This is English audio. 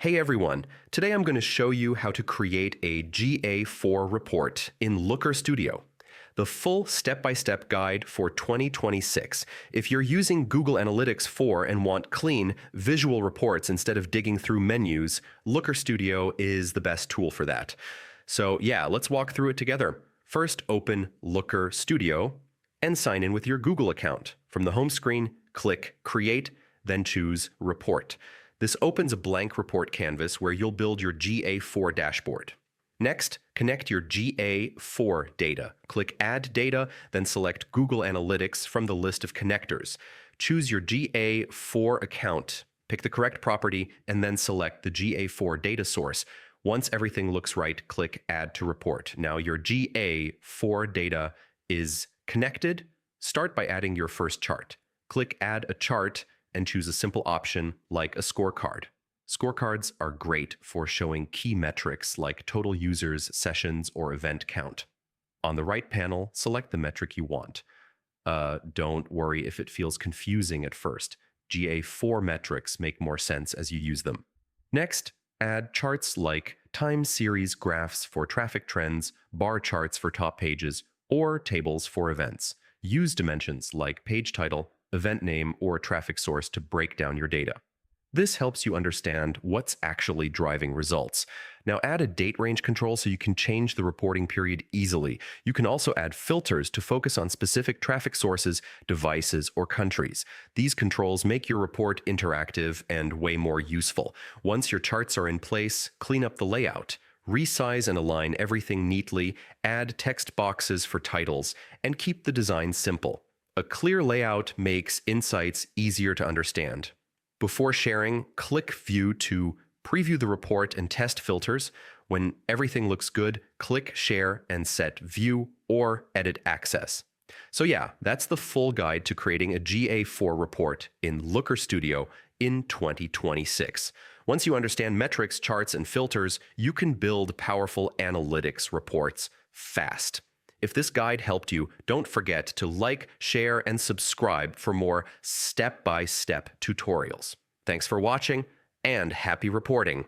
Hey everyone, today I'm going to show you how to create a GA4 report in Looker Studio. The full step-by-step guide for 2026. If you're using Google Analytics 4 and want clean, visual reports instead of digging through menus, Looker Studio is the best tool for that. So yeah, let's walk through it together. First, open Looker Studio and sign in with your Google account. From the home screen, click Create, then choose Report. This opens a blank report canvas where you'll build your GA4 dashboard. Next, connect your GA4 data. Click Add Data, then select Google Analytics from the list of connectors. Choose your GA4 account, pick the correct property, and then select the GA4 data source. Once everything looks right, click Add to Report. Now your GA4 data is connected. Start by adding your first chart. Click Add a Chart and choose a simple option like a scorecard. Scorecards are great for showing key metrics like total users, sessions, or event count. On the right panel, select the metric you want. Don't worry if it feels confusing at first. GA4 metrics make more sense as you use them. Next, add charts like time series graphs for traffic trends, bar charts for top pages, or tables for events. Use dimensions like page title, event name, or traffic source to break down your data. This helps you understand what's actually driving results. Now add a date range control so you can change the reporting period easily. You can also add filters to focus on specific traffic sources, devices, or countries. These controls make your report interactive and way more useful. Once your charts are in place, clean up the layout. Resize and align everything neatly, add text boxes for titles, and keep the design simple. A clear layout makes insights easier to understand. Before sharing, click View to preview the report and test filters. When everything looks good, click Share and set View or Edit Access. So yeah, that's the full guide to creating a GA4 report in Looker Studio in 2026. Once you understand metrics, charts, and filters, you can build powerful analytics reports fast. If this guide helped you, don't forget to like, share, and subscribe for more step-by-step tutorials. Thanks for watching, and happy reporting!